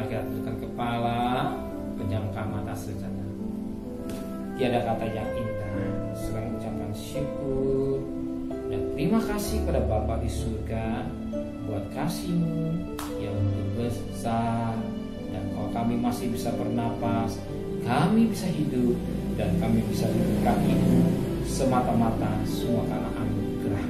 Mari kita tundukkan kepala, pejamkan mata sejenak. Tiada kata yang indah selain ucapan syukur dan terima kasih pada Bapa di surga buat kasih-Mu yang begitu besar. Dan kalau kami masih bisa bernapas, kami bisa hidup, dan kami bisa diberkati semata-mata semua karena anugerah.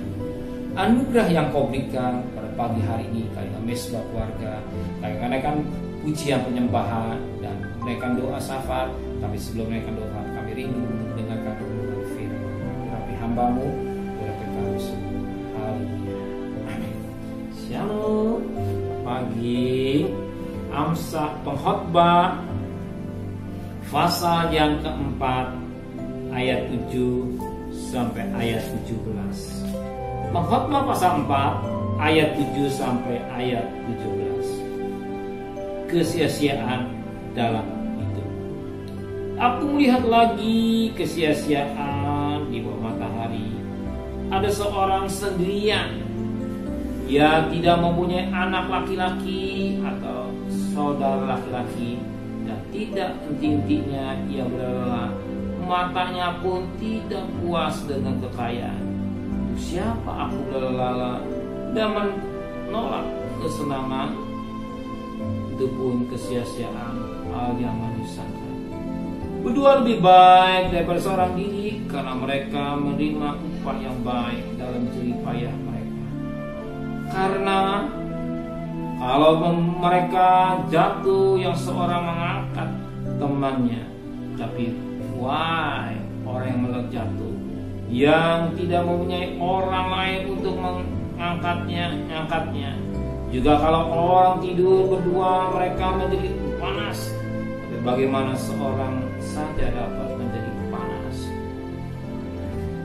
Anugerah yang Kau berikan pada pagi hari ini, kami mesbah keluarga, kami menaikkan pujian penyembahan dan menaikkan doa syafaat. Tapi sebelum menaikkan doa, kami rindu mendengarkan renungan firman. Tapi hamba-Mu, berkati kami semua. Haleluya. Amin. Shalom. Pagi Amsal Pengkhotbah pasal yang keempat ayat 7 sampai ayat 17. Pengkhotbah pasal 4 ayat 7 sampai ayat 17. Kesia-siaan dalam hidup. Aku melihat lagi kesia-siaan di bawah matahari. Ada seorang sendirian yang tidak mempunyai anak laki-laki atau saudara laki-laki, dan tidak henti-hentinya ia berlelah, matanya pun tidak puas dengan kekayaan. Untuk siapa aku berlelah dan menolak kesenangan? Itu pun kesia-siaan hal yang menyusahkan. Berdua lebih baik daripada seorang diri, karena mereka menerima upah yang baik dalam jerih payah mereka. Karena kalau mereka jatuh, yang seorang mengangkat temannya, tapi why orang yang jatuh, yang tidak mempunyai orang lain untuk mengangkatnya. Juga kalau orang tidur berdua, mereka menjadi panas. Tapi bagaimana seorang saja dapat menjadi panas?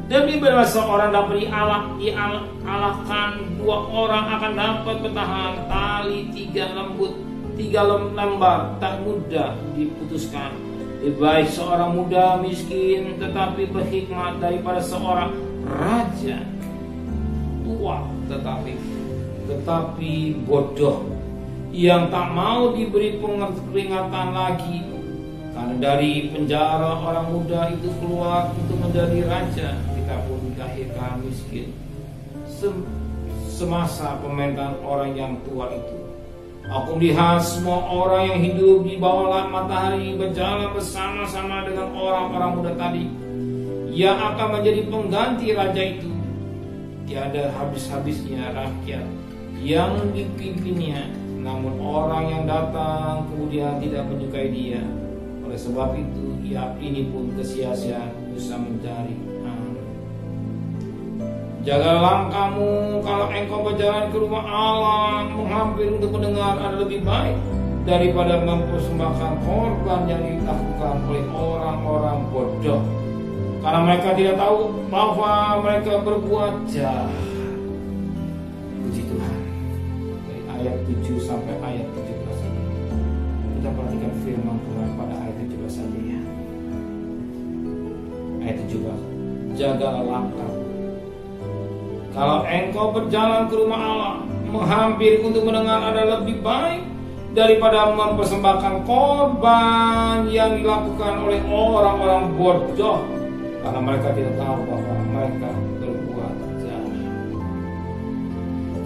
Demi berapa seorang dapat dialahkan, dua orang akan dapat bertahan. Tali tiga lembar tak mudah diputuskan. Lebih baik seorang muda miskin tetapi berhikmat daripada seorang raja tua tetapi bodoh yang tak mau diberi peringatan lagi. Karena dari penjara orang muda itu keluar untuk menjadi raja, kita pun dilahirkan miskin. Semasa pemerintahan orang yang tua itu, aku melihat semua orang yang hidup di bawah matahari berjalan bersama-sama dengan orang-orang muda tadi, yang akan menjadi pengganti raja itu. Tiada habis-habisnya rakyat yang dipimpinnya, namun orang yang datang kemudian tidak menyukai dia. Oleh sebab itu, ini pun kesia-siaan bisa mencari. Jaga langkahmu kalau engkau berjalan ke rumah Allah, menghampiri untuk mendengar ada lebih baik daripada mempersembahkan korban yang dilakukan oleh orang-orang bodoh, karena mereka tidak tahu bahwa mereka berbuat jahat. Puji Tuhan. Dari ayat 7 sampai ayat 17 ini, kita perhatikan firman Tuhan pada ayat 17 saja ya. Ayat 17. Jagalah langkah kalau engkau berjalan ke rumah Allah, menghampiri untuk mendengar ada lebih baik daripada mempersembahkan korban yang dilakukan oleh orang-orang bodoh, karena mereka tidak tahu bahwa mereka berbuat jahat.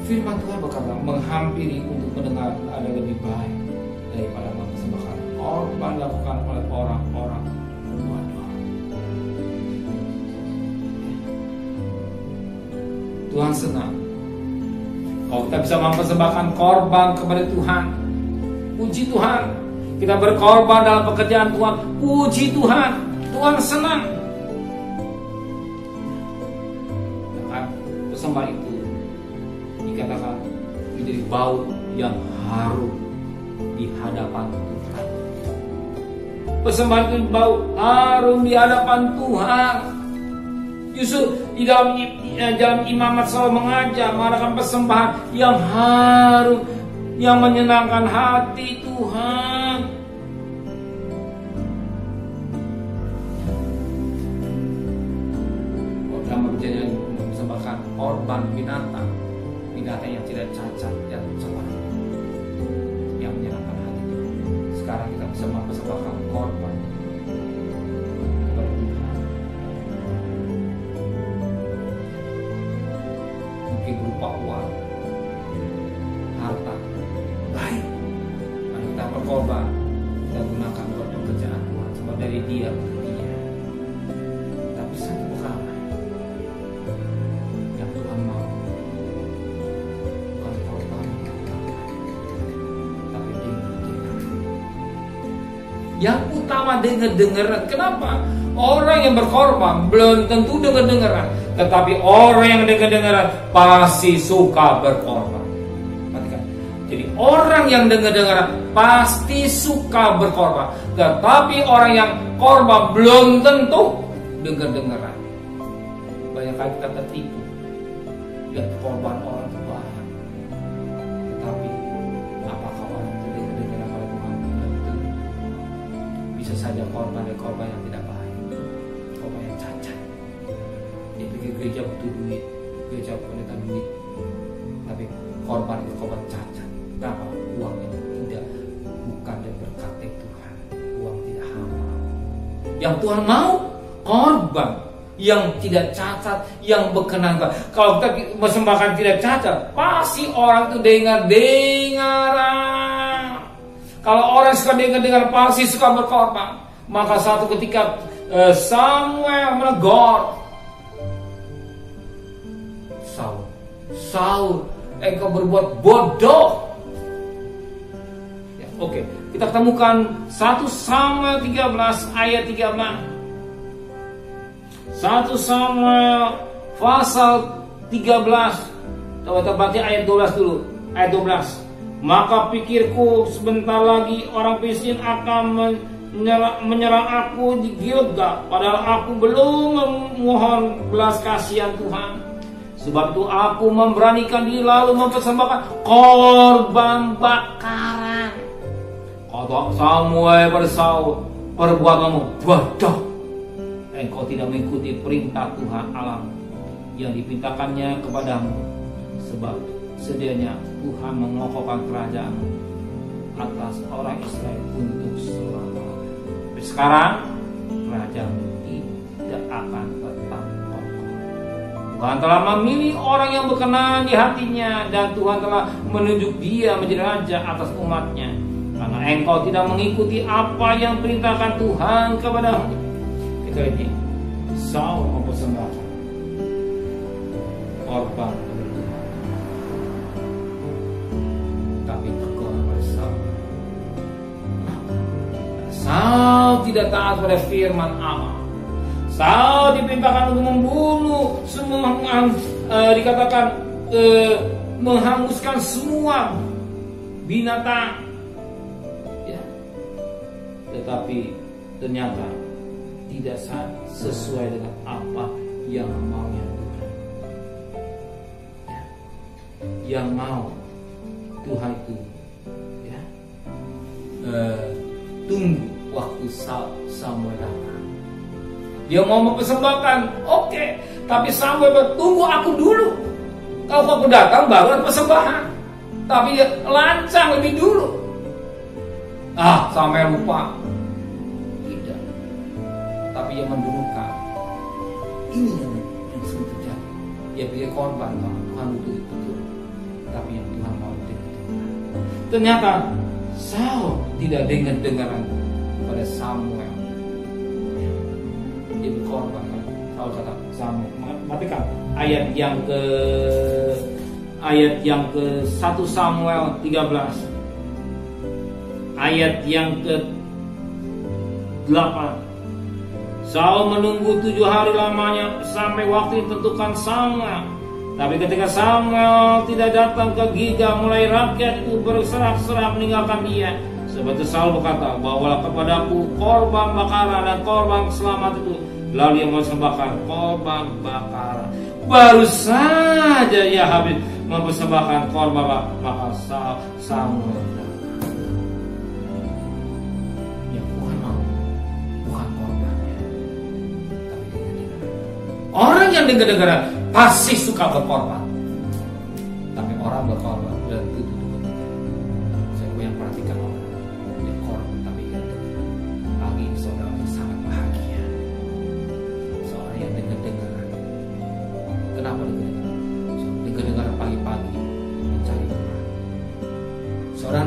Firman Tuhan berkata, menghampiri untuk mendengar ada lebih baik daripada mempersembahkan korban dilakukan oleh orang-orang bodoh. Tuhan senang kalau kita bisa mempersembahkan korban kepada Tuhan. Puji Tuhan, kita berkorban dalam pekerjaan Tuhan. Puji Tuhan, Tuhan senang. Persembahan itu dikatakan menjadi bau yang harum di hadapan Tuhan. Persembahan itu bau harum di hadapan Tuhan. Justru di dalam imamat selalu mengajar mengadakan persembahan yang harum, yang menyenangkan hati Tuhan. Dalam perjanjian mempersembahkan korban binatang yang tidak cacat dan celah, yang menyenangkan hati Tuhan. bisa mempersembahkan korban kepada Tuhan. Mungkin berupa uang, harta, baik. Mari kita berkorban, kita gunakan buat pekerjaan Tuhan, sebab dari Dia untuk Dia. Tapi satu perkara yang Tuhan mau, bukan korban yang utama, tapi dengar-dengar. Yang utama dengar-dengaran. Kenapa? Orang yang berkorban belum tentu dengar-dengaran, tetapi orang yang dengar-dengaran pasti suka berkorban. Perhatikan. Jadi orang yang dengar-dengaran pasti suka berkorban, tetapi orang yang korban belum tentu dengar-dengaran. Banyak kali kita tertipu, lihat korban orang itu banyak, tetapi apakah orang itu dengar-dengaran pada Tuhan? Belum tentu. Bisa saja korban dari korban yang tidak baik, korban yang cacat. Dia pergi gereja butuh duit, gereja pendeta duit, tapi korban itu korban cacat. Kenapa? Uangnya tidak, bukan dari berkat Tuhan. Uang tidak halal. Yang Tuhan mau korban yang tidak cacat, yang berkenan. Kalau kita persembahkan tidak cacat, pasti orang itu dengar-dengaran. Kalau orang suka dengar-dengar, pasti suka berkorban. Maka satu ketika Samuel menegur Saul, engkau berbuat bodoh. Ya, oke, kita temukan 1 Samuel 13 ayat 13. 1 Samuel pasal 13. Coba kita baca ayat 12 dulu. Ayat 12. Maka pikirku sebentar lagi orang Filistin akan menyerang aku di Gilgal, padahal aku belum memohon belas kasihan Tuhan. Sebab itu aku memberanikan diri lalu mempersembahkan korban bakaran. Kata Samuel pada Saul, perbuatanmu bodoh. Engkau tidak mengikuti perintah Tuhan Allahmu yang dipintakannya kepadamu. Sebab sedianya Tuhan mengokohkan kerajaan atas orang Israel untuk selama-lamanya. Tapi sekarang kerajaan tidak akan tetap kokoh. Tuhan telah memilih orang yang berkenan di hatinya, dan Tuhan telah menunjuk dia menjadi raja atas umatnya. Karena engkau tidak mengikuti apa yang perintahkan Tuhan kepadamu. Kita lihat ini, Saul mempersembahkan korban kepada Tuhan, tapi tegur pada Saul tidak taat pada firman Allah. Saul diperintahkan untuk membunuh semua, dikatakan menghanguskan semua binatang, ya. Tetapi ternyata tidak sesuai dengan apa yang maunya Tuhan. Ya. Yang mau Tuhan itu, ya, tunggu waktu Samuel datang. Dia mau mempersembahkan, oke, tapi Samuel bertunggu aku dulu. Kalau aku datang baru ada persembahan. Tapi dia lancang lebih dulu. Samuel lupa. Tidak. Tapi dia mendulukan. Ini yang sering terjadi. Dia pilih korban, Tuhan betul-betul. Tapi yang Tuhan mau betul-betul. Ternyata Saul tidak dengar-dengaran pada Samuel. Dia berkorban. Saul kata Samuel, matikan ayat yang ke 1 Samuel 13 ayat yang ke 8. Saul menunggu 7 hari lamanya sampai waktu ditentukan Samuel. Tapi ketika Samuel tidak datang ke Gilgal, mulai rakyat itu berserak-serak meninggalkan dia. Sebab itu Saul berkata, bawalah kepadaku korban bakaran dan korban selamat itu. Lalu ia mempersembahkan korban bakaran. Baru saja ia habis mempersembahkan korban, maka Samuel datang. Yang Tuhan mau bukan korbannya, tapi dengar-dengaran. Orang yang dengar-dengaran pasti suka berkorban. Tapi orang berkorban dan itu. Saya yang perhatikan orang yang korban tapi dia dengar.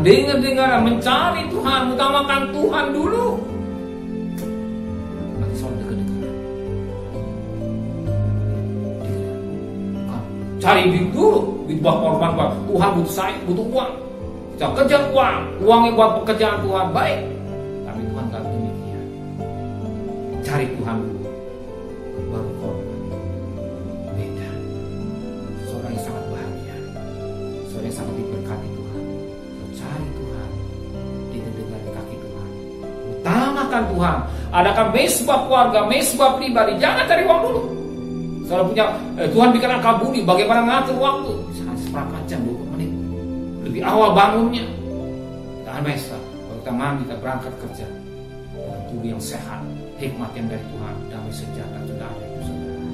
dengar-dengaran, mencari Tuhan, utamakan Tuhan dulu. Nanti soal dengar-dengaran. Cari duit dulu, duit buat korban, buat Tuhan butuh saya, butuh uang. Kita kejar uang, uangnya buat pekerjaan Tuhan, baik. Tapi Tuhan gak demikian. Cari Tuhan dulu, baru korban. Beda. Seorang yang sangat bahagia, seorang yang sangat diberkati Tuhan. Cari Tuhan, dengar kaki Tuhan. Utamakan Tuhan. Adakan mesbah keluarga, mesbah pribadi. Jangan cari uang dulu. Kalau punya Tuhan berikan akal budi, bagaimana ngatur waktu? Misalkan seperempat jam, 20 menit. Lebih awal bangunnya. Kita mesa, kalau kita mandi, kita berangkat kerja. Dengan tubuh yang sehat, hikmat yang dari Tuhan, damai sejahtera sudah ada itu saudara.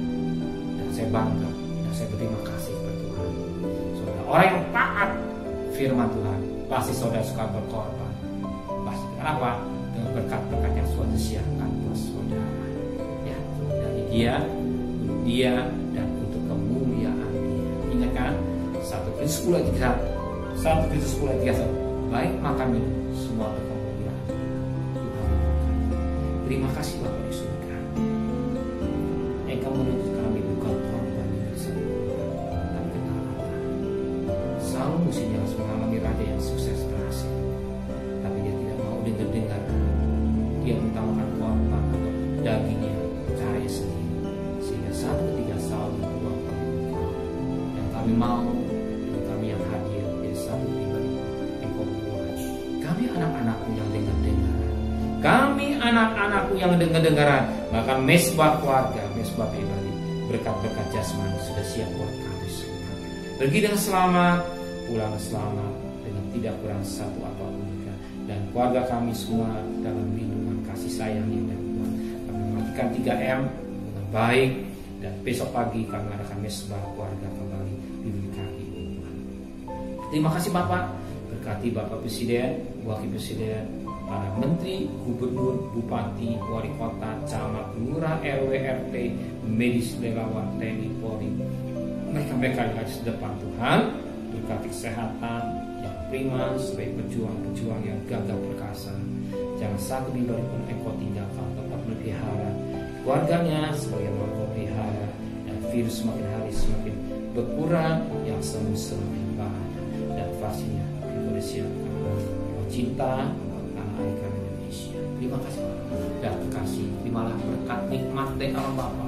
Dan saya bangga, dan saya berterima kasih kepada Tuhan. Saudara, orang yang taat firman Tuhan, pasti saudara suka berkorban. Pasti. Kenapa? Dengan berkat-berkat yang Tuhan siapkan buat saudara. Ya, dari dia dan untuk kemuliaan dia. Ingat kan? 1 Korintus 10 ayat 31. Baik makan minum semua untuk kemuliaan Tuhan. Terima kasih Bapa di surga. Engkau menuntut kami bukan korban yang bersama, tapi kenalan. Selalu musuhnya harus mengalami raja yang sukses berhasil, tapi dia tidak mau dengar. Dia mengutamakan korban atau dagingnya, caranya sendiri. Sehingga satu ketika selalu dibuang yang kami mau, dan kami yang hadir, dia satu pribadi yang kau buat. Kami anak-anakmu yang dengar-dengaran. Kami anak-anakku yang dengar-dengaran. Maka mesbah keluarga, mesbah pribadi, berkat-berkat jasmani sudah siap buat kami semua. Pergi dengan selamat, pulang selamat, dengan tidak kurang satu apapun. Dan keluarga kami semua dalam lindungan kasih sayang yang dari Tuhan. Kami melakukan 3M dengan baik. Dan besok pagi kami adakan mesbah keluarga kembali diberkati Tuhan. Terima kasih Bapak. Berkati Bapak Presiden, Wakil Presiden, para Menteri, Gubernur, Bupati, Wali Kota, Camat, Lurah, RW, RT, medis, relawan, TNI, Polri. Mereka yang ada di depan Tuhan. Berkati kesehatan yang prima sebagai pejuang-pejuang yang gagah perkasa. Jangan satu bidang pun engkau tinggalkan, tetap melihara keluarganya sebagai engkau pelihara, dan virus semakin hari semakin berkurang, yang sembuh semakin banyak, dan vaksinnya engkau disiapkan. Engkau cinta tanah air kami Indonesia. Terima kasih dan kasih. Terimalah berkat nikmat dari Allah Bapa,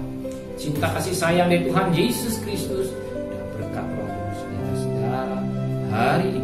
cinta kasih sayang dari Tuhan Yesus Kristus, dan berkat Roh Kudus di atas segala hari ini